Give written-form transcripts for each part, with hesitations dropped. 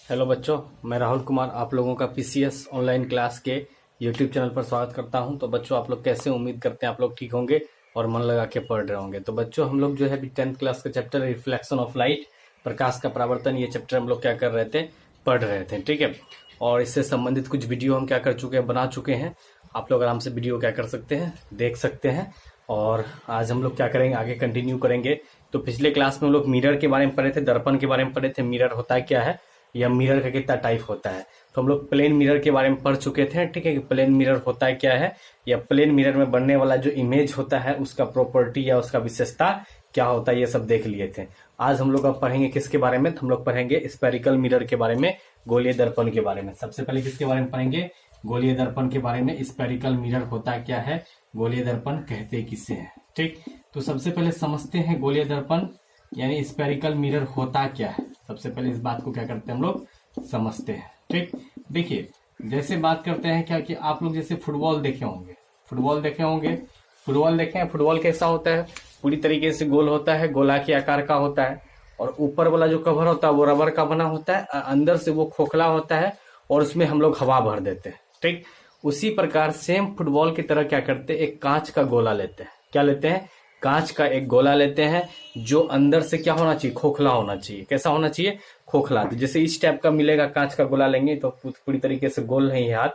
Hello बच्चों, मैं राहुल कुमार आप लोगों का पीसीएस ऑनलाइन क्लास के यूट्यूब चैनल पर स्वागत करता हूं। तो बच्चों, आप लोग कैसे, उम्मीद करते हैं आप लोग ठीक होंगे और मन लगा के पढ़ रहे होंगे। तो बच्चों, हम लोग जो है अभी 10th क्लास का चैप्टर रिफ्लेक्शन ऑफ लाइट, प्रकाश का परावर्तन, ये चैप्टर हम लोग क्या कर रहे थे, पढ़ रहे थे। ठीक है। और इससे संबंधित कुछ वीडियो हम क्या कर चुके हैं, बना चुके हैं। आप लोग आराम से वीडियो क्या कर सकते हैं, देख सकते हैं। और आज हम लोग क्या करेंगे, आगे कंटिन्यू करेंगे। तो पिछले क्लास में हम लोग मिरर के बारे में पढ़े थे, दर्पण के बारे में पढ़े थे। मिरर होता है क्या है, या मिरर का कितना टाइप होता है। तो हम लोग प्लेन मिरर के बारे में पढ़ चुके थे। ठीक है कि प्लेन मिरर होता है क्या है, या प्लेन मिरर में बनने वाला जो इमेज होता है उसका प्रॉपर्टी या उसका विशेषता क्या होता है, ये सब देख लिए थे। आज हम लोग अब पढ़ेंगे किसके बारे में, तो हम लोग पढ़ेंगे स्पेरिकल मिरर के बारे में, गोलीय दर्पण के बारे में। सबसे पहले किसके बारे में पढ़ेंगे, गोलीय दर्पण के बारे में। स्पेरिकल मिरर होता क्या है, गोलीय दर्पण कहते किसे हैं। ठीक, तो सबसे पहले समझते हैं गोलीय दर्पण यानी स्पेरिकल मिरर होता क्या है। सबसे पहले इस बात को क्या करते हैं, हम लोग समझते हैं। ठीक, देखिए जैसे बात करते हैं क्या कि आप लोग जैसे फुटबॉल देखे होंगे, फुटबॉल देखे हैं। फुटबॉल कैसा होता है, पूरी तरीके से गोल होता है, गोला के आकार का होता है। और ऊपर वाला जो कवर होता है वो रबर का बना होता है, अंदर से वो खोखला होता है और उसमें हम लोग हवा भर देते हैं। ठीक, उसी प्रकार सेम फुटबॉल की तरह क्या करते हैं, एक कांच का गोला लेते हैं। क्या लेते हैं, कांच का एक गोला लेते हैं, जो अंदर से क्या होना चाहिए, खोखला होना चाहिए। कैसा होना चाहिए, खोखला। तो जैसे इस टाइप का मिलेगा, कांच का गोला लेंगे तो पूरी तरीके से गोल नहीं है हाथ,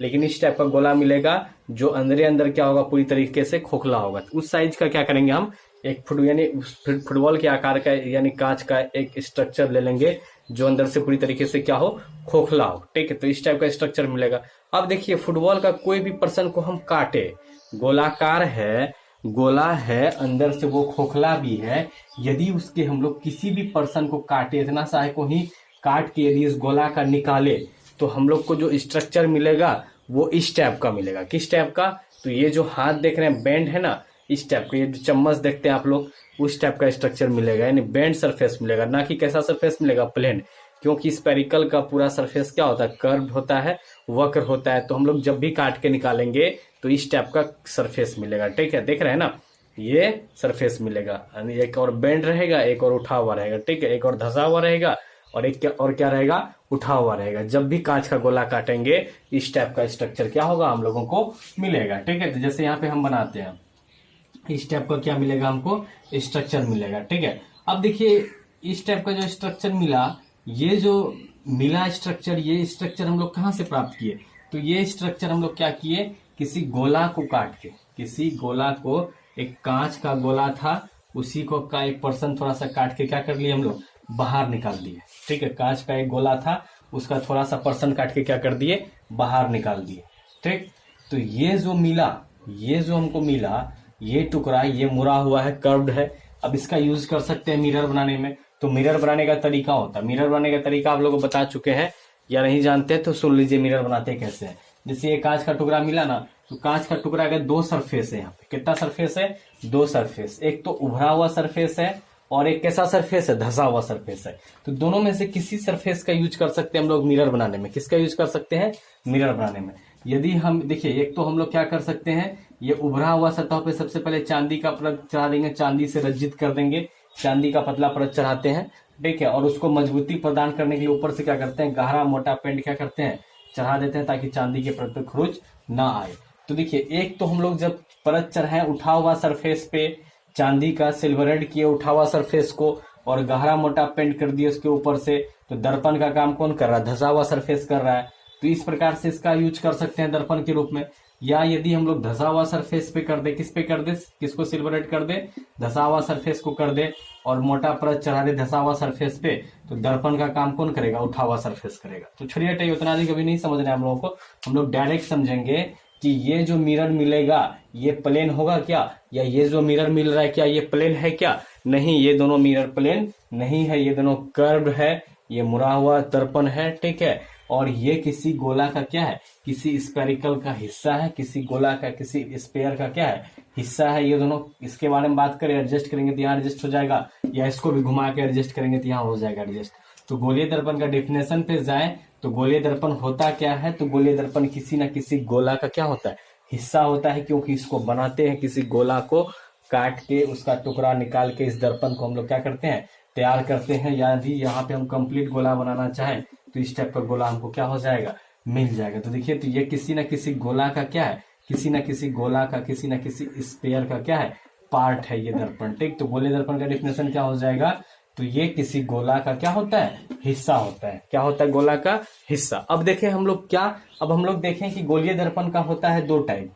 लेकिन इस टाइप का गोला मिलेगा जो अंदर क्या होगा, पूरी तरीके से खोखला होगा। तो उस साइज का क्या करेंगे हम, एक यानी फुटबॉल के आकार का यानी कांच का एक स्ट्रक्चर ले लेंगे जो अंदर से पूरी तरीके से क्या हो, खोखला हो। ठीक है, तो इस टाइप का स्ट्रक्चर मिलेगा। अब देखिए फुटबॉल का कोई भी पर्सन को हम काटे, गोलाकार है, गोला है, अंदर से वो खोखला भी है। यदि उसके हम लोग किसी भी पर्सन को काटे, इतना सा को ही काट के यदि इस गोला का निकाले, तो हम लोग को जो स्ट्रक्चर मिलेगा वो इस टाइप का मिलेगा। किस टाइप का, तो ये जो हाथ देख रहे हैं बेंड है ना, इस टाइप का, ये जो चम्मच देखते हैं आप लोग, उस टाइप का स्ट्रक्चर मिलेगा, यानी बेंड सरफेस मिलेगा। ना कि कैसा सरफेस मिलेगा, प्लेन। क्योंकि स्पेरिकल का पूरा सरफेस क्या होता है, कर्व होता है, वक्र होता है। तो हम लोग जब भी काट के निकालेंगे तो इस टाइप का सरफेस मिलेगा। ठीक है, देख रहे हैं ना, ये सरफेस मिलेगा। एक और बेंड रहेगा, एक और उठा हुआ रहेगा। ठीक है, एक और धसा हुआ रहेगा और एक क्या रहेगा, उठा हुआ रहेगा। जब भी कांच का गोला काटेंगे इस टाइप का स्ट्रक्चर क्या होगा, हम लोगों को मिलेगा। ठीक है, तो जैसे यहाँ पे हम बनाते हैं, इस टाइप का क्या मिलेगा, हमको स्ट्रक्चर मिलेगा। ठीक है, अब देखिए इस टाइप का जो स्ट्रक्चर मिला, ये जो मिला स्ट्रक्चर, ये स्ट्रक्चर हम लोग कहाँ से प्राप्त किए, तो ये स्ट्रक्चर हम लोग क्या किए, किसी गोला को काट के, किसी गोला को, एक कांच का गोला था उसी को का एक पर्सन थोड़ा सा काट के क्या कर लिए, हम लोग बाहर निकाल दिए। ठीक है, कांच का एक गोला था, उसका थोड़ा सा पर्सन काट के क्या कर दिए, बाहर निकाल दिए। ठीक, तो ये जो मिला, ये जो हमको मिला, ये टुकड़ा, ये मुड़ा हुआ है, कर्व्ड है। अब इसका यूज कर सकते हैं मिरर बनाने में। तो मिरर बनाने का तरीका होता है, मिरर बनाने का तरीका आप लोगों को बता चुके हैं, या नहीं जानते तो सुन लीजिए मिरर बनाते कैसे हैं। जैसे ये कांच का टुकड़ा मिला ना, तो कांच का टुकड़ा का दो सरफेस है। यहाँ पे कितना सरफेस है, दो सरफेस। एक तो उभरा हुआ सरफेस है और एक कैसा सरफेस है, धसा हुआ सरफेस है। तो दोनों में से किसी सरफेस का यूज कर सकते हैं हम लोग मिरर बनाने में। किसका यूज कर सकते हैं, मिरर बनाने में। यदि हम देखिए, एक तो हम लोग क्या कर सकते हैं, ये उभरा हुआ सतह पे सबसे पहले चांदी का परत चढ़ा देंगे, चांदी से रंजित कर देंगे, चांदी का पतला परत चढ़ाते हैं। ठीक है, और उसको मजबूती प्रदान करने के लिए ऊपर से क्या करते हैं, गहरा मोटा पेंट क्या करते हैं, चढ़ा देते हैं, ताकि चांदी के परत पे खरोच ना आए। तो देखिए, एक तो हम लोग जब परत चढ़ाए उठा हुआ सरफेस पे, चांदी का सिल्वरेड किए उठा हुआ सरफेस को, और गहरा मोटा पेंट कर दिए उसके ऊपर से, तो दर्पण का काम कौन कर रहा है, धसा हुआ सरफेस कर रहा है। तो इस प्रकार से इसका यूज कर सकते हैं दर्पण के रूप में। या यदि हम लोग धसा हुआ सरफेस पे कर दे, किस पे कर दे, किसको सिल्वरेट कर दे, धसा हुआ सरफेस को कर दे, और मोटा परत चढ़ा दे धसा हुआ सरफेस पे, तो दर्पण का काम कौन करेगा, उठा हुआ सरफेस करेगा। तो छोड़िए हटाइए, उतना अधिक अभी नहीं समझना है हम लोगों को। हम लोग डायरेक्ट समझेंगे कि ये जो मिरर मिलेगा ये प्लेन होगा क्या, या ये जो मिरर मिल रहा है क्या ये प्लेन है क्या, नहीं, ये दोनों मिरर प्लेन नहीं है, ये दोनों कर्व है, ये मुड़ा हुआ दर्पण है। ठीक है, और ये किसी गोला का क्या है, किसी स्पेरिकल का हिस्सा है, किसी गोला का, किसी स्पेयर का क्या है, हिस्सा है। ये दोनों, इसके बारे में बात करें, एडजस्ट करेंगे तो यहाँ एडजस्ट हो जाएगा, या इसको भी घुमा के एडजस्ट करेंगे तो यहाँ हो जाएगा एडजस्ट। तो गोलीय दर्पण का डेफिनेशन पे जाए तो गोलीय दर्पण होता क्या है, तो गोलीय दर्पण किसी न किसी गोला का क्या होता है, हिस्सा होता है। क्योंकि इसको बनाते हैं, किसी गोला को काट के उसका टुकड़ा निकाल के इस दर्पण को हम लोग क्या करते हैं, तैयार करते हैं। यदि यहाँ पे हम कंप्लीट गोला बनाना चाहें तो इस टाइप का गोला हमको क्या हो जाएगा, मिल जाएगा। तो देखिए, तो ये किसी ना किसी गोला का क्या है, किसी ना किसी गोला का, किसी ना किसी स्पेयर का क्या है, पार्ट है ये दर्पण। ठीक, तो गोले दर्पण का डेफिनेशन क्या हो जाएगा, तो ये किसी गोला का क्या होता है, हिस्सा होता है। क्या होता है, गोला का हिस्सा। अब देखें हम लोग क्या, अब हम लोग देखें कि गोलीय दर्पण का होता है दो टाइप।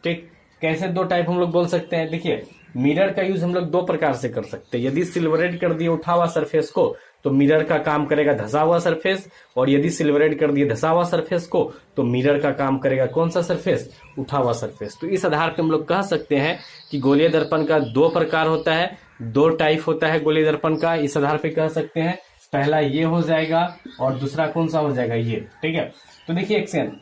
ठीक, कैसे दो टाइप हम लोग बोल सकते हैं। देखिए, मिरर का यूज हम लोग दो प्रकार से कर सकते हैं। यदि सिल्वरेड कर दिए उठा हुआ सरफेस को तो मिरर का काम करेगा धसा हुआ सरफेस, और यदि सिल्वरेड कर दिए धसा हुआ सरफेस को तो मिरर का काम करेगा कौन सा सरफेस, उठा हुआ सरफेस। तो इस आधार पे हम लोग कह सकते हैं कि गोलीय दर्पण का दो प्रकार होता है, दो टाइप होता है गोलीय दर्पण का। इस आधार पे कह सकते हैं, पहला ये हो जाएगा और दूसरा कौन सा हो जाएगा, ये। ठीक है, तो देखिए एक सेकंड,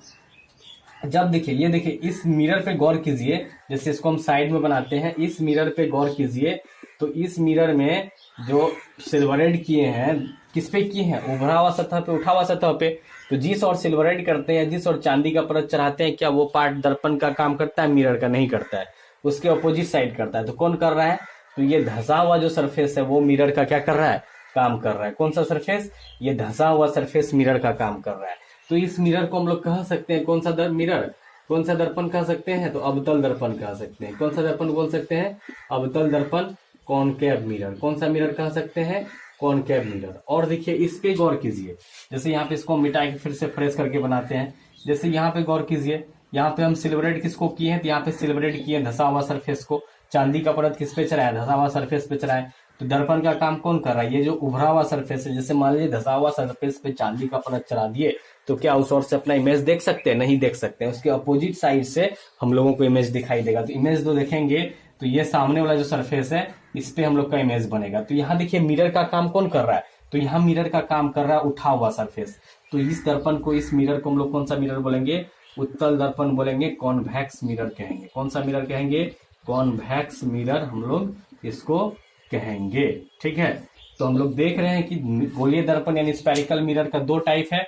जब देखिए, ये देखिए, इस मिरर पे गौर कीजिए, जैसे इसको हम साइड में बनाते हैं, इस मिरर पे गौर कीजिए। तो इस मिरर में जो सिल्वरेड किए हैं, किस पे किए हैं, उभरा हुआ सतह पे, उठा हुआ सतह पे। तो जिस और सिल्वरेड करते हैं, जिस और चांदी का परत चढ़ाते हैं, क्या वो पार्ट दर्पण का काम करता है, मिरर का नहीं करता है, उसके अपोजिट साइड करता है। तो कौन कर रहा है, तो ये धसा हुआ जो सरफेस है वो मिरर का क्या कर रहा है, काम कर रहा है। कौन सा सरफेस, ये धसा हुआ सरफेस मिरर का काम कर रहा है। तो इस मिरर को हम लोग कह सकते हैं कौन सा मिरर, कौन सा दर्पण कह सकते हैं, तो अवतल दर्पण कह सकते हैं। कौन सा दर्पण बोल सकते हैं, अवतल दर्पण, कॉनकेव मिरर। कौन सा मिरर कह सकते हैं, कॉनकेव मिरर। और देखिए, इस पे गौर कीजिए, जैसे यहाँ पे इसको मिटा के फिर से फ्रेश करके बनाते हैं। जैसे यहाँ पे गौर कीजिए, यहाँ पे हम सिल्वरेड किसको किए हैं, तो यहाँ पे सिल्वरेड किए धसा हुआ सरफेस को। चांदी का परत किस पे चढ़ाया, धसा हुआ सरफेस पे चढ़ाया। तो दर्पण का काम कौन कर रहा है, ये जो उभरा हुआ सरफेस है। जैसे मान लीजिए धसा हुआ सरफेस पे चांदी का परत चढ़ा दिए, तो क्या उस ओर से अपना इमेज देख सकते हैं, नहीं देख सकते हैं। उसके अपोजिट साइड से हम लोगों को इमेज दिखाई देगा। तो इमेज दो देखेंगे तो ये सामने वाला जो सरफेस है, इस पे हम लोग का इमेज बनेगा। तो यहाँ देखिए, मिरर का काम कौन कर रहा है, तो यहाँ मिरर का काम कर रहा है उठा हुआ सरफेस। तो इस दर्पण को, इस मिरर को हम लोग कौन सा मिरर बोलेंगे, उत्तल दर्पण बोलेंगे, कॉन्वेक्स मिरर कहेंगे। कौन सा मिरर कहेंगे, कॉन्वेक्स मिरर हम लोग इसको कहेंगे। ठीक है, तो हम लोग देख रहे हैं कि गोलीय दर्पण यानी स्फेरिकल मिरर का दो टाइप है।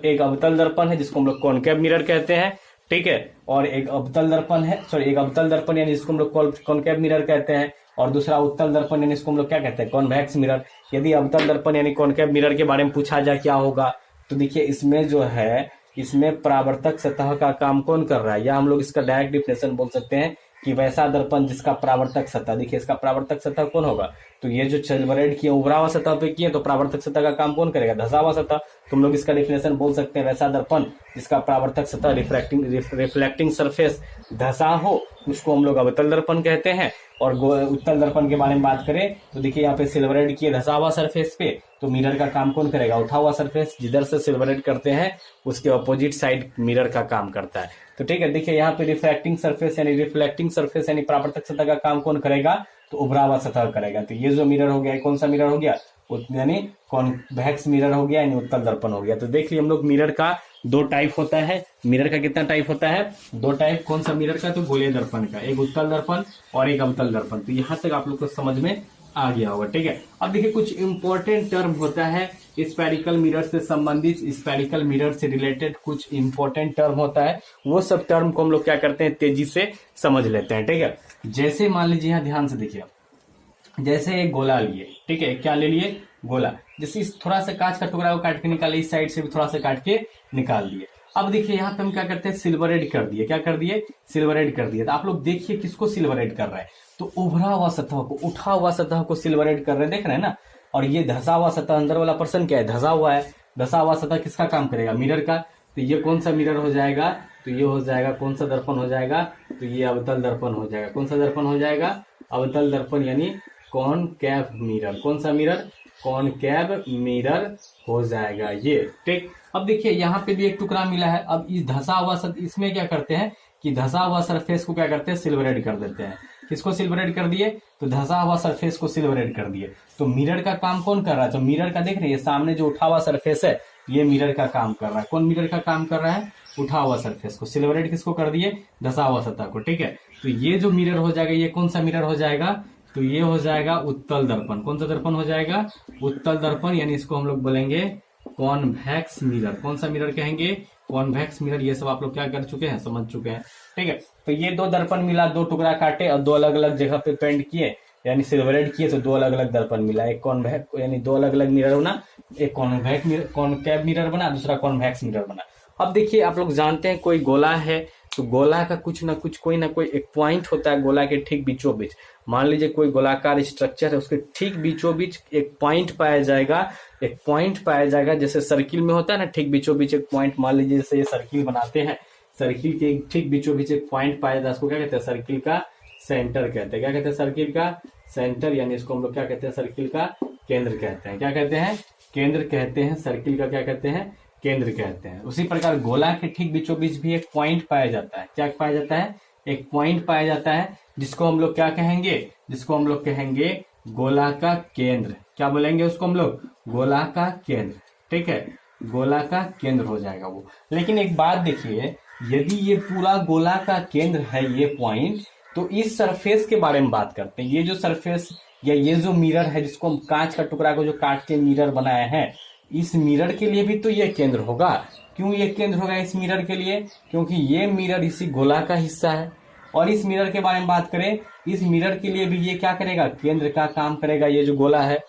एक अवतल दर्पण है जिसको हम लोग कॉनकेव मिरर कहते हैं, ठीक है, और एक अवतल दर्पण है, एक अवतल दर्पण यानी जिसको हम लोग कॉनकेव मिरर कहते हैं, और दूसरा उत्तल दर्पण यानी इसको हम लोग क्या कहते हैं, कॉन्वेक्स मिरर। यदि अवतल दर्पण यानी कॉनकेव मिरर के बारे में पूछा जाए क्या होगा, तो देखिए इसमें जो है, इसमें परावर्तक सतह का काम कौन कर रहा है, या हम लोग इसका डायरेक्ट डिफिनेशन बोल सकते हैं कि वैसा दर्पण जिसका परावर्तक सतह, देखिए इसका परावर्तक सतह कौन होगा, तो ये जो सिल्वरेड किए उभरा हुआ सतह पे किए, तो परावर्तक सतह का काम कौन करेगा, धसा हुआ सतह। तो हम लोग इसका डिफिनेशन बोल सकते हैं, वैसा दर्पण जिसका परावर्तक सतह रिफ्लेक्टिंग सरफेस धसा हो, उसको हम लोग अवतल दर्पण कहते हैं। और उत्तल दर्पण के बारे में बात करें तो देखिए यहाँ पे सिल्वरेड किए धसा हुआ सरफेस पे, तो मिरर का काम कौन करेगा, उठा हुआ सरफेस। जिधर से सिल्वरेड करते हैं उसके अपोजिट साइड मिरर का काम करता है। तो ठीक है, देखिए यहाँ पे रिफ्लेक्टिंग सरफेस यानी परावर्तक सतह का काम कौन करेगा, तो उभरा हुआ सतह करेगा। तो ये जो मिरर हो गया, कौन सा मिरर हो गया, यानी कॉन्वेक्स मिरर हो गया, यानी उत्तल दर्पण हो गया। तो देख लिया हम लोग, मिरर का दो टाइप होता है। मिरर का कितना टाइप होता है, दो टाइप। कौन सा मिरर का, तो गोलीय दर्पण का, एक उत्तल दर्पण और एक अवतल दर्पण। तो यहां तक आप लोग को समझ में आ गया होगा। ठीक है, अब देखिए कुछ इंपॉर्टेंट टर्म होता है स्फेरिकल मिरर से संबंधित, स्फेरिकल मिरर से रिलेटेड कुछ इंपॉर्टेंट टर्म होता है। वो सब टर्म को हम लोग क्या करते हैं, तेजी से समझ लेते हैं। ठीक है, जैसे मान लीजिए यहाँ ध्यान से देखिए, जैसे एक गोला लिए, ठीक है, क्या ले लिए, गोला। जैसे थोड़ा सा कांच का टुकड़ा को काट के निकाले, इस साइड से भी थोड़ा सा काट के निकाल दिए। अब देखिए यहाँ पे हम क्या करते हैं, सिल्वरेड कर दिए। क्या कर दिए, सिल्वरेड कर दिए। तो आप लोग देखिए किसको सिल्वरेड कर रहा है, तो उभरा हुआ सतह को, उठा हुआ सतह को सिल्वरेड कर रहे हैं, देख रहे हैं ना। और ये धसा हुआ सतह, अंदर वाला पर्सन क्या है, धसा हुआ है। धसा हुआ सतह किसका काम करेगा, मिरर का। तो ये कौन सा मिरर हो जाएगा, तो ये हो जाएगा कौन सा दर्पण हो जाएगा, तो ये अवतल दर्पण हो जाएगा। कौन सा दर्पण हो जाएगा, अवतल दर्पण यानी कॉनकेव मिरर। कौन सा मिरर, कॉनकेव मिरर हो जाएगा ये। ठीक, अब देखिए यहाँ पे भी एक टुकड़ा मिला है। अब इस धसा हुआ इसमें क्या करते हैं कि धसा हुआ सरफेस को क्या करते हैं, सिल्वरेड कर देते हैं। किसको सिल्वरेड कर दिए, तो धसा हुआ सरफेस को सिल्वरेड कर दिए। तो मिरर का काम कौन कर रहा है, तो मिरर का देख रहे हैं सामने जो उठा हुआ सरफेस है, ये मिरर का काम कर रहा है। कौन मिरर का काम कर रहा है, उठा हुआ सरफेस को। सिल्वरेड किसको कर दिए, धसा हुआ सतह को। ठीक है, तो ये जो मिरर हो जाएगा, ये कौन सा मिरर हो जाएगा, तो ये हो जाएगा उत्तल दर्पण। कौन सा दर्पण हो जाएगा, उत्तल दर्पण, यानी इसको हम लोग बोलेंगे कॉन्वेक्स मिरर। कौन सा मिरर कहेंगे, कॉन्वेक्स मिरर। ये सब आप लोग क्या कर चुके हैं, समझ चुके हैं। ठीक है, तो ये दो दर्पण मिला, दो टुकड़ा काटे और दो अलग अलग जगह पे पेंट किए, यानी सिल्वरेड किए, तो दो अलग अलग दर्पण मिला। एक कॉन्वेक्स यानी दो अलग अलग मिरर होना, एक कॉनकेव मिरर बना, दूसरा कॉन्वेक्स मिरर बना। अब देखिए आप लोग जानते हैं कोई गोला है तो गोला का कुछ ना कुछ कोई ना कोई एक पॉइंट होता है गोला के ठीक बीचों बीच। मान लीजिए कोई गोलाकार स्ट्रक्चर है, उसके ठीक बीचों बीच एक पॉइंट पाया जाएगा, एक पॉइंट पाया जाएगा। जैसे सर्किल में होता है ना, ठीक बीचों बीच एक पॉइंट, मान लीजिए जैसे ये सर्किल बनाते हैं, सर्किल के ठीक बीचों बीच एक पॉइंट पाया जाता है, उसको क्या कहते हैं, सर्किल का सेंटर कहते हैं। क्या कहते हैं, सर्किल का सेंटर, यानी इसको हम लोग क्या कहते हैं, सर्किल का केंद्र कहते हैं। क्या कहते हैं, केंद्र कहते हैं। सर्किल का क्या कहते हैं, केंद्र कहते हैं। उसी प्रकार गोला के ठीक बीचों बीच भी एक पॉइंट पाया जाता है। क्या पाया जाता है, एक पॉइंट पाया जाता है, जिसको हम लोग क्या कहेंगे, जिसको हम लोग कहेंगे गोला का केंद्र। क्या बोलेंगे उसको हम लोग, गोला का केंद्र। ठीक है, गोला का केंद्र हो जाएगा वो। लेकिन एक बात देखिए, यदि ये पूरा गोला का केंद्र है ये पॉइंट, तो इस सरफेस के बारे में बात करते हैं। ये जो सरफेस या ये जो मिरर है, जिसको हम कांच का टुकड़ा को जो काट के मिरर बनाए हैं, इस मिरर के लिए भी तो ये केंद्र होगा। क्यों ये केंद्र होगा इस मिरर के लिए, क्योंकि ये मिरर इसी गोला का हिस्सा है। और इस मिरर के बारे में बात करें, इस मिरर के लिए भी ये क्या करेगा, केंद्र का काम करेगा। ये जो गोला है,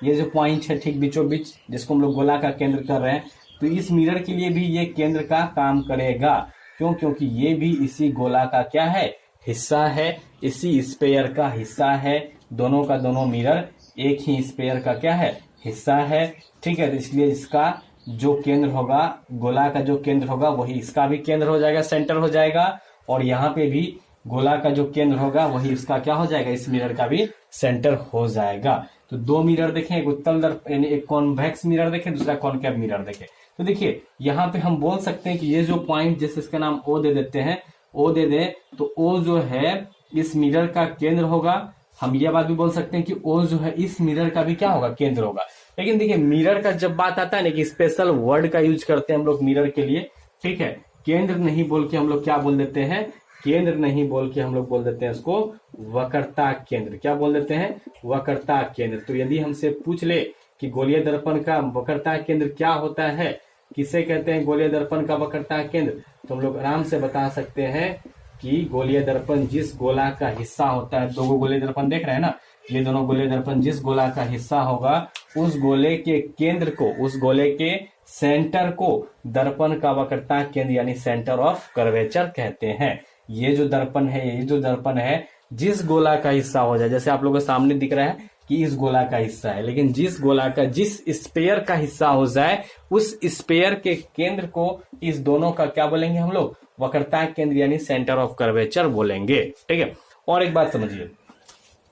ये जो पॉइंट है ठीक बीचों बीच, जिसको हम लोग गोला का केंद्र कर रहे हैं, तो इस मिरर के लिए भी ये केंद्र का काम करेगा। क्यों, क्योंकि ये भी इसी गोला का क्या है, हिस्सा है, इसी स्पेयर का हिस्सा है। दोनों का दोनों मिरर एक ही स्पेयर का क्या है, हिस्सा है। ठीक है, तो इसलिए इसका जो केंद्र होगा, गोला का जो केंद्र होगा, वही इसका भी केंद्र हो जाएगा, सेंटर हो जाएगा। और यहाँ पे भी गोला का जो केंद्र होगा, वही इसका क्या हो जाएगा, इस मिरर का भी सेंटर हो जाएगा। तो दो मिरर देखें, एक उत्तल दर्पण यानी एक कॉन्वेक्स मिरर देखें, दूसरा कॉनकेव मिरर देखें। तो देखिए यहाँ पे हम बोल सकते हैं कि ये जो पॉइंट, जैसे इसका नाम ओ दे देते हैं, ओ दे दे, तो ओ जो है इस मिरर का केंद्र होगा। हम ये बात भी बोल सकते हैं कि ओ जो है इस मिरर का भी क्या होगा, केंद्र होगा। लेकिन देखिए मिरर का जब बात आता है ना, कि स्पेशल वर्ड का यूज करते हैं हम लोग मिरर के लिए। ठीक है, केंद्र नहीं बोल के हम लोग क्या बोल देते हैं, केंद्र नहीं बोल के हम लोग बोल देते हैं इसको वक्रता केंद्र। क्या बोल देते हैं, वक्रता केंद्र। तो यदि हमसे पूछ ले कि गोलीय दर्पण का वक्रता केंद्र क्या होता है, किसे कहते हैं गोलीय दर्पण का वक्रता केंद्र, तो हम लोग आराम से बता सकते हैं कि गोलीय दर्पण जिस गोला का हिस्सा होता है, दो गोलीय दर्पण देख रहे हैं ना, ये दोनों गोलीय दर्पण जिस गोला का हिस्सा होगा, उस गोले के केंद्र को, उस गोले के सेंटर को दर्पण का वक्रता केंद्र यानी सेंटर ऑफ कर्वेचर कहते हैं। ये जो दर्पण है, ये जो दर्पण है, जिस गोला का हिस्सा हो जाए, जैसे आप लोगों के सामने दिख रहा है कि इस गोला का हिस्सा है, लेकिन जिस गोला का, जिस स्पेयर का हिस्सा हो जाए, उस स्पेयर के केंद्र को, इस दोनों का क्या बोलेंगे हम लोग, वक्रता केंद्र यानी सेंटर ऑफ कर्वेचर बोलेंगे। ठीक है, और एक बात समझिए,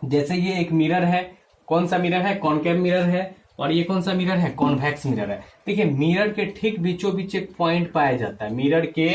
जैसे ये एक मिरर है, कौन सा मिरर है, कॉनकेव मिरर है, और ये कौन सा मिरर है, कॉन्वेक्स मिरर है। देखिए मिरर के ठीक बीचों बीच एक पॉइंट पाया जाता है, मिरर के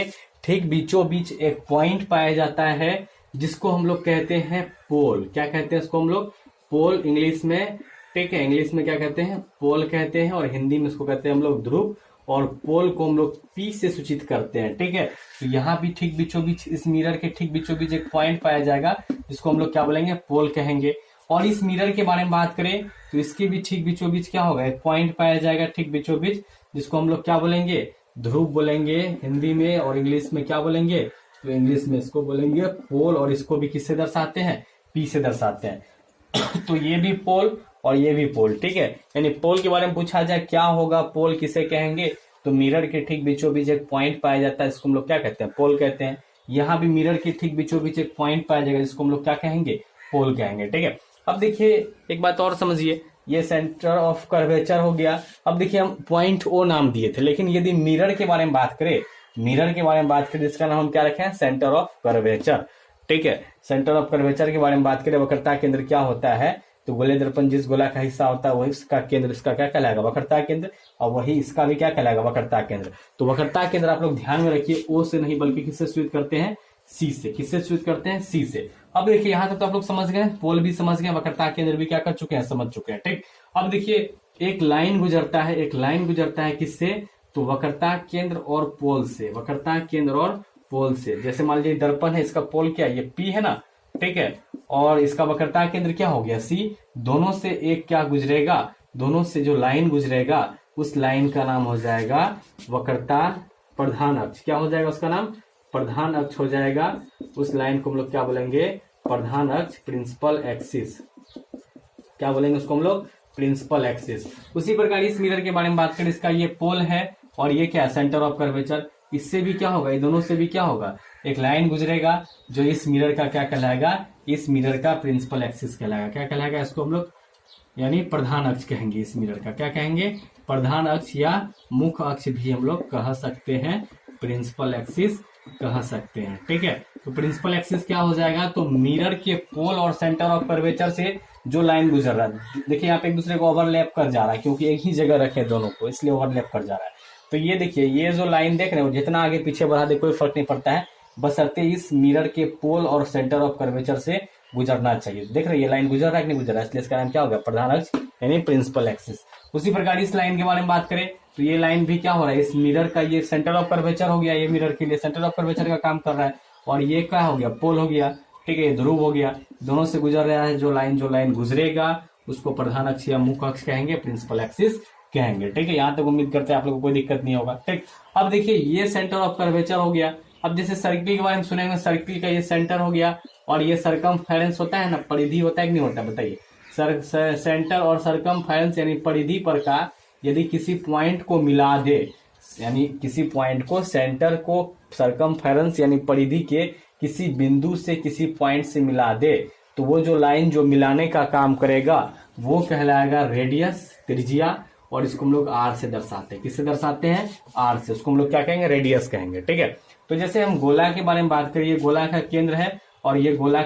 ठीक बीचों बीच एक पॉइंट पाया जाता है, जिसको हम लोग कहते हैं पोल। क्या कहते हैं इसको हम लोग, पोल इंग्लिश में। ठीक है, इंग्लिश में क्या कहते हैं, पोल कहते हैं, और हिंदी में इसको कहते हैं हम लोग ध्रुव, और पोल को हम लोग पी से सूचित करते हैं। ठीक है, तो यहाँ भी ठीक बीचों बीच, इस मिरर के ठीक बीचों बीच एक पॉइंट पाया जाएगा, जिसको हम लोग क्या बोलेंगे, पोल कहेंगे। और इस मिरर के बारे में बात करें तो इसके भी ठीक बीचों बीच क्या होगा, एक पॉइंट पाया जाएगा ठीक बीचों बीच, जिसको हम लोग क्या बोलेंगे, ध्रुव बोलेंगे हिंदी में, और इंग्लिश में क्या बोलेंगे, तो इंग्लिश में इसको बोलेंगे पोल, और इसको भी किससे दर्शाते हैं, पी से दर्शाते हैं। तो ये भी पोल और ये भी पोल। ठीक है, यानी पोल के बारे में पूछा जाए क्या होगा, पोल किसे कहेंगे, तो मिरर के ठीक बीचों बीच एक पॉइंट पाया जाता है, इसको हम लोग क्या कहते हैं, पोल कहते हैं। यहाँ भी मिरर के ठीक बीचों बीच एक पॉइंट पाया जाएगा, जिसको हम लोग क्या कहेंगे, पोल कहेंगे। ठीक है, अब देखिए एक बात और समझिए, ये सेंटर ऑफ कर्वेचर हो गया। अब देखिए हम पॉइंट ओ नाम दिए थे, लेकिन यदि मिरर के बारे में बात करें, मिरर के बारे में बात करें, इसका नाम हम क्या रखें, सेंटर ऑफ कर्वेचर। ठीक है, सेंटर ऑफ कर्वेचर के बारे में बात करें, वक्रता केंद्र क्या होता है, तो गोले दर्पण जिस गोला का हिस्सा होता है, वही इसका केंद्र, इसका क्या कहलाएगा, वक्रता केंद्र, और वही इसका भी क्या कहलाएगा, वक्रता केंद्र। तो वक्रता केंद्र आप लोग ध्यान में रखिए, ओ से नहीं बल्कि किससे सूचित करते हैं, सी से। किससे सूचित करते हैं, सी से। अब देखिए यहाँ तक तो आप लोग समझ गए, पोल भी समझ गए, वक्रता केंद्र भी क्या कर चुके हैं, समझ चुके हैं। ठीक, अब देखिए एक लाइन गुजरता है, एक लाइन गुजरता है किससे, तो वक्रता केंद्र और पोल से, वक्रता केंद्र और पोल से। जैसे मान लीजिए दर्पण है, इसका पोल क्या है, ये पी है ना, ठीक है, और इसका वक्रता केंद्र क्या हो गया, सी। दोनों से एक क्या गुजरेगा, दोनों से जो लाइन गुजरेगा, उस लाइन का नाम हो जाएगा वक्रता प्रधान अक्ष। क्या हो जाएगा उसका नाम, प्रधान अक्ष हो जाएगा। उस लाइन को हम लोग क्या बोलेंगे, प्रधान अक्ष, प्रिंसिपल एक्सिस। क्या बोलेंगे उसको हम लोग, प्रिंसिपल एक्सिस। उसी प्रकार इस मिरर के बारे में बात करें, इसका ये पोल है और ये क्या है, सेंटर ऑफ कर्वेचर। इससे भी क्या होगा, ये दोनों से भी क्या होगा, एक लाइन गुजरेगा जो इस मिरर का क्या कहलाएगा, इस मिरर का प्रिंसिपल एक्सिस कहलाएगा। क्या कहलाएगा, इसको हम लोग यानी प्रधान अक्ष कहेंगे। इस मिरर का क्या कहेंगे, प्रधान अक्ष या मुख्य अक्ष भी हम लोग कह सकते हैं, प्रिंसिपल एक्सिस कह सकते हैं। ठीक है, तो प्रिंसिपल एक्सिस क्या हो जाएगा, तो मिरर के पोल और सेंटर ऑफ कर्वेचर से जो लाइन गुजर रहा है, देखिए यहाँ पे एक दूसरे को ओवरलैप कर जा रहा है, क्योंकि एक ही जगह रखे दोनों को, इसलिए ओवरलैप कर जा रहा है। तो ये देखिए, ये जो लाइन देख रहे हो, जितना आगे पीछे बढ़ा दे कोई फर्क नहीं पड़ता है, बशर्ते इस मिरर के पोल और सेंटर ऑफ कर्वेचर से गुजरना चाहिए। देख रहे हैं ये लाइन गुजर रहा है कि नहीं गुजर रहा है, इसलिए इसका नाम क्या हो गया, प्रधान अक्ष यानी प्रिंसिपल एक्सिस। उसी प्रकार इस लाइन के बारे में बात करें तो ये लाइन भी क्या हो रहा है, इस मिरर का ये सेंटर ऑफ कर्वेचर हो गया, ये मिरर के लिए सेंटर ऑफ कर्वेचर का काम कर रहा है, और ये क्या हो गया, पोल हो गया। ठीक है, ये ध्रुव हो गया, दोनों से गुजर रहा है जो लाइन गुजरेगा उसको प्रधान अक्ष या मुख्य अक्ष कहेंगे, प्रिंसिपल एक्सिस कहेंगे। ठीक है, यहाँ तक उम्मीद करते हैं आप लोगों को कोई दिक्कत नहीं होगा। ठीक, अब देखिए ये सेंटर ऑफ कर्वेचर हो गया। अब जैसे सर्किल के बारे में सुनेंगे, सर्किल का ये सेंटर हो गया, और ये सरकमफेरेंस होता है ना, परिधि होता है कि नहीं होता, बताइए। सेंटर और सरकमफेरेंस यानी परिधि पर का यदि किसी पॉइंट को मिला दे, यानी किसी पॉइंट को, सेंटर को सरकमफेरेंस यानी परिधि के किसी बिंदु से किसी पॉइंट से मिला दे, तो वो जो लाइन जो मिलाने का काम करेगा वो कहलाएगा रेडियस, त्रिज्या, और इसको हम लोग आर से दर्शाते हैं। किससे दर्शाते हैं, आर से। उसको हम लोग क्या कहेंगे, रेडियस कहेंगे। ठीक है, तो जैसे हम गोला के बारे में बात करें, ये गोला का केंद्र है और ये गोला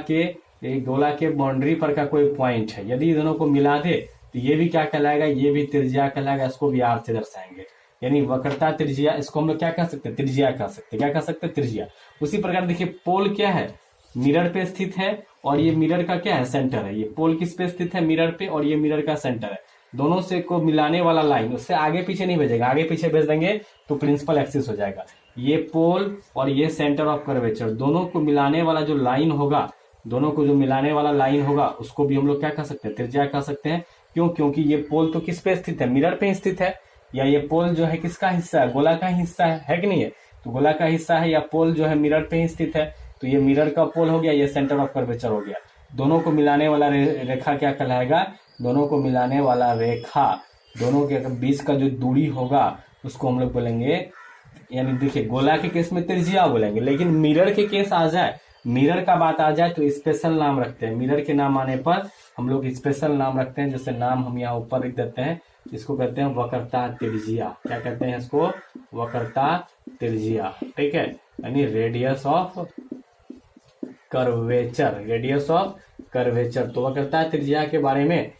के बाउंड्री पर का कोई पॉइंट है, यदि दोनों को मिला दे तो ये भी क्या कहलाएगा, ये भी त्रिज्या कहलाएगा, इसको भी आर से दर्शाएंगे। यानी वक्रता त्रिज्या, इसको हम लोग क्या कह सकते हैं, त्रिज्या कह सकते हैं। क्या कह सकते हैं, त्रिज्या। उसी प्रकार देखिए पोल क्या है, मिरर पे स्थित है, और ये मिरर का क्या है, सेंटर है। ये पोल किस पे स्थित है, मिरर पे, और ये मिरर का सेंटर है। दोनों से को मिलाने वाला लाइन, उससे आगे पीछे नहीं भेजेगा, आगे पीछे भेज देंगे तो प्रिंसिपल एक्सिस हो जाएगा। ये पोल और ये सेंटर ऑफ कर्वेचर, दोनों को मिलाने वाला जो लाइन होगा, दोनों को जो मिलाने वाला लाइन होगा उसको भी हम लोग क्या कह सकते हैं, त्रिज्या कह सकते हैं। क्यों, क्योंकि ये पोल तो किस पे स्थित है, मिरर पे स्थित है, या ये पोल जो है किसका हिस्सा है, गोला का हिस्सा है कि नहीं है। तो गोला का हिस्सा है, या पोल जो है मिरर पे ही स्थित है, तो ये मिरर का पोल हो गया, ये सेंटर ऑफ कर्वेचर हो गया। दोनों को मिलाने वाला रेखा क्या कहलाएगा, दोनों को मिलाने वाला रेखा, दोनों के बीच का जो दूरी होगा उसको हम लोग बोलेंगे, यानी देखिए गोला के केस में त्रिज्या बोलेंगे, लेकिन मिरर के केस आ जाए, मिरर का बात आ जाए तो स्पेशल नाम रखते हैं। मिरर के नाम आने पर हम लोग स्पेशल नाम रखते हैं, जैसे नाम हम यहाँ ऊपर लिख देते हैं, इसको कहते हैं वक्रता त्रिज्या। क्या कहते हैं इसको, वक्रता त्रिज्या। ठीक है, यानी radius of curvature, radius of curvature. तो वक्रता त्रिज्या के बारे में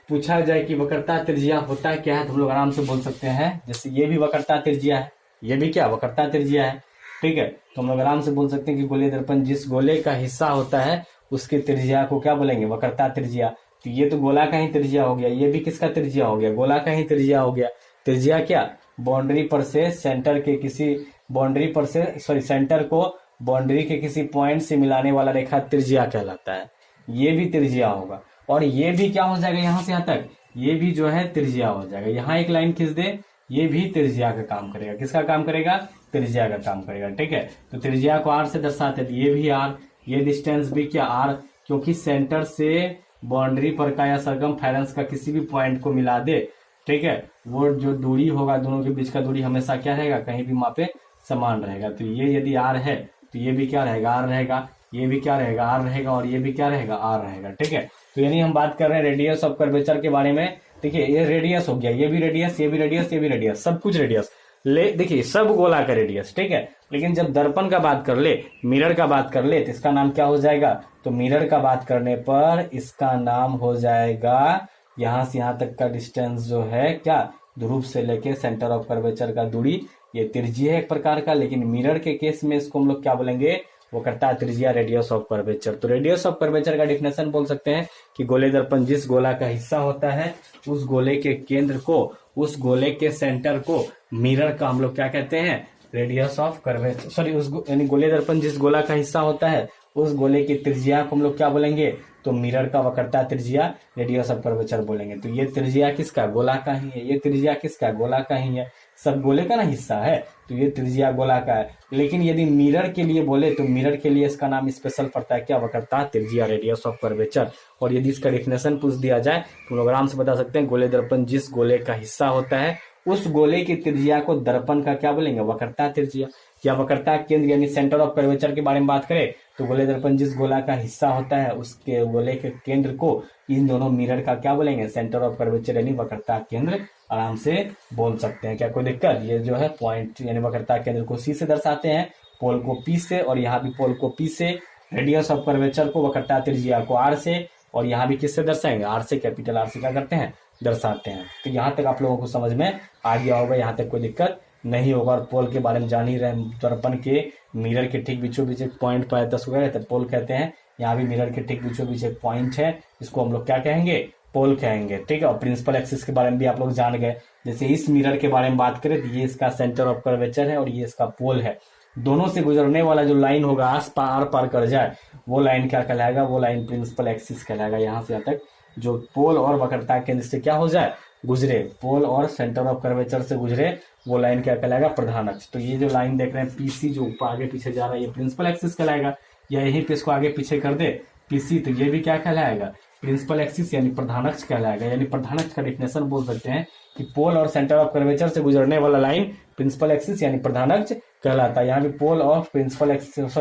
पूछा जाए कि वक्रता त्रिज्या होता क्या है, तो हम लोग आराम से बोल सकते हैं, जैसे ये भी वक्रता त्रिज्या है, ये भी क्या वक्रता त्रिज्या है। ठीक है, तो हम लोग आराम से बोल सकते हैं कि गोले दर्पण जिस गोले का हिस्सा होता है उसकी त्रिज्या को क्या बोलेंगे, वक्रता त्रिज्या। तो ये तो गोला का ही त्रिज्या हो गया, ये भी किसका त्रिज्या हो गया, गोला का ही त्रिज्या हो गया। त्रिज्या क्या, बाउंड्री पर से सेंटर के किसी बाउंड्री पर से सेंटर को बाउंड्री के किसी पॉइंट से मिलाने वाला रेखा त्रिज्या कहलाता है। ये भी त्रिज्या होगा, और ये भी क्या हो जाएगा, यहाँ से यहाँ तक ये भी जो है त्रिज्या हो जाएगा। यहाँ एक लाइन खींच दे, ये भी त्रिज्या का काम करेगा। किसका काम करेगा, त्रिज्या का काम करेगा। ठीक है, तो त्रिज्या को आर से दर्शाते हैं, ये भी आर, ये डिस्टेंस भी क्या आर, क्योंकि सेंटर से बाउंड्री पर का या सरकमफेरेंस का किसी भी पॉइंट को मिला दे, ठीक है, वो जो दूरी होगा, दोनों के बीच का दूरी हमेशा क्या रहेगा, कहीं भी मापे समान रहेगा। तो ये यदि आर है तो ये भी क्या रहेगा, आर रहेगा, ये भी क्या रहेगा, आर रहेगा, और ये भी क्या रहेगा, आर रहेगा। ठीक है, तो यानी हम बात कर रहे हैं रेडियस ऑफ कर्वेचर के बारे में। देखिए ये रेडियस हो गया, ये भी रेडियस, ये भी रेडियस, ये भी रेडियस, सब कुछ रेडियस ले, देखिए सब गोला का रेडियस। ठीक है, लेकिन जब दर्पण का बात कर ले, मिरर का बात कर ले, तो इसका नाम क्या हो जाएगा, तो मिरर का बात करने पर इसका नाम हो जाएगा, यहां से यहां तक का डिस्टेंस जो है क्या, ध्रुव से लेके सेंटर ऑफ कर्वेचर का दूरी, ये त्रिज्या है एक प्रकार का। लेकिन मिरर के केस में इसको हम लोग क्या बोलेंगे, वक्रता त्रिज्या, रेडियस ऑफ कर्वेचर। तो रेडियस ऑफ कर्वेचर का डिफिनेशन बोल सकते हैं कि गोले दर्पण जिस गोला का हिस्सा होता है, उस गोले के केंद्र को, उस गोले के सेंटर को मिरर का हम लोग क्या कहते हैं, रेडियस ऑफ कर्वेचर, सॉरी उस यानी गोले दर्पण जिस गोला का हिस्सा होता है उस गोले की त्रिज्या को हम लोग क्या बोलेंगे, तो मिरर का वक्रता त्रिज्या, रेडियस ऑफ कर्वेचर बोलेंगे। तो ये त्रिज्या किसका, गोला का ही है, ये त्रिज्या किसका, गोला का ही है, सब गोले का ना हिस्सा है। तो ये त्रिज्या गोला का है। लेकिन यदि मिरर के लिए बोले तो मिरर के लिए इसका नाम स्पेशल पड़ता है क्या, वक्रता त्रिज्या, रेडियस ऑफ कर्वेचर। और यदि इसका डेफिनेशन पूछ दिया जाए तो लोग आराम से बता सकते हैं, गोले दर्पण जिस गोले का हिस्सा होता है उस गोले की त्रिज्या को दर्पण का क्या बोलेंगे, वक्रता त्रिज्या। या वक्रता केंद्र यानी सेंटर ऑफ कर्वेचर के बारे में बात करें तो गोले दर्पण जिस गोला का हिस्सा होता है उसके गोले के केंद्र को इन दोनों मिरर का क्या बोलेंगे, सेंटर ऑफ कर्वेचर यानी वक्रता केंद्र आराम से बोल सकते हैं। क्या कोई दिक्कत, ये जो है पॉइंट यानी वक्रता केंद्र को सी से दर्शाते हैं, पोल को पी से, और यहाँ भी पोल को पी से, रेडियस ऑफ कर्वेचर को वक्रता त्रिज्या को आर से, और यहाँ भी किससे दर्शाएंगे, आर से, कैपिटल आर से क्या करते हैं, दर्शाते हैं। तो यहाँ तक आप लोगों को समझ में आ गया होगा, यहाँ तक कोई दिक्कत नहीं होगा। और पोल के बारे में जान ही रहे, दर्पण के मिरर के ठीक बीचों बीच एक पॉइंट पर 10 वगैरह तो पोल कहते हैं। यहाँ भी मिरर के ठीक बीचों बीच एक पॉइंट है, इसको हम लोग क्या कहेंगे, पोल कहेंगे। ठीक है, और प्रिंसिपल एक्सिस के बारे में भी आप लोग जान गए। जैसे इस मिरर के बारे में बात करें तो ये इसका सेंटर ऑफ कर्वेचर है और ये इसका पोल है। दोनों से गुजरने वाला जो लाइन होगा आस पार पार कर जाए वो लाइन क्या कहलाएगा, वो लाइन प्रिंसिपल एक्सिस कहलाएगा। यहाँ से यहाँ तक जो पोल और वक्रता केंद्र से क्या हो जाए, गुजरे, पोल और सेंटर ऑफ कर्वेचर से गुजरे, वो लाइन क्या कहलाएगा, प्रधान अक्ष। तो ये जो लाइन देख रहे हैं पीसी जो ऊपर आगे पीछे जा रहा है ये प्रिंसिपल एक्सिस कहलाएगा। या यहीं पे इसको आगे पीछे कर दे पीसी तो ये भी क्या कहलाएगा, प्रिंसिपल एक्सिस यानी प्रधान अक्ष कहलाएगा। यानी प्रधान अक्ष का डेफिनेशन बोल सकते हैं कि पोल और सेंटर ऑफ कर्वेचर से गुजरने वाला लाइन प्रिंसिपल एक्सिस यानी प्रधान अक्ष कहलाता है। यहाँ भी पोल ऑफ प्रिंसिपल एक्सिस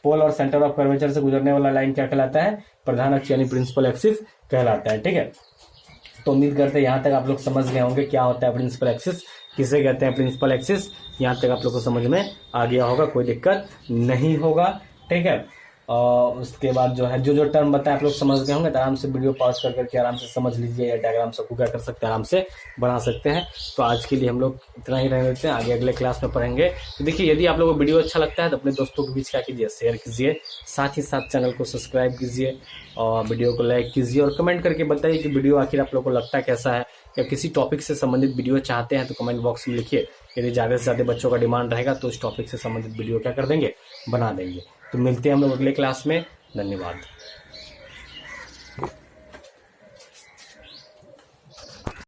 पोल और सेंटर ऑफ कर्वेचर से गुजरने वाला लाइन क्या कहलाता है, प्रधान अक्ष यानी प्रिंसिपल एक्सिस कहलाता है। ठीक है, तो उम्मीद करते हैं यहाँ तक आप लोग समझ गए होंगे क्या होता है प्रिंसिपल एक्सिस, किसे कहते हैं प्रिंसिपल एक्सिस। यहाँ तक आप लोग को समझ में आ गया होगा, कोई दिक्कत नहीं होगा। ठीक है, और उसके बाद जो है जो टर्म बताए आप लोग समझ गए होंगे तो आराम से वीडियो पॉज कर करके आराम से समझ लीजिए, या डायग्राम सबको क्या कर सकते हैं, आराम से बना सकते हैं। तो आज के लिए हम लोग इतना ही रहने देते हैं, आगे अगले क्लास में पढ़ेंगे। तो देखिए, यदि आप लोगों को वीडियो अच्छा लगता है तो अपने दोस्तों के बीच क्या कीजिए, शेयर कीजिए, साथ ही साथ चैनल को सब्सक्राइब कीजिए और वीडियो को लाइक कीजिए और कमेंट करके बताइए कि वीडियो आखिर आप लोग को लगता कैसा है, या किसी टॉपिक से संबंधित वीडियो चाहते हैं तो कमेंट बॉक्स में लिखिए। यदि ज़्यादा से ज़्यादा बच्चों का डिमांड रहेगा तो उस टॉपिक से संबंधित वीडियो क्या कर देंगे, बना देंगे। तो मिलते हैं हम लोग अगले क्लास में, धन्यवाद।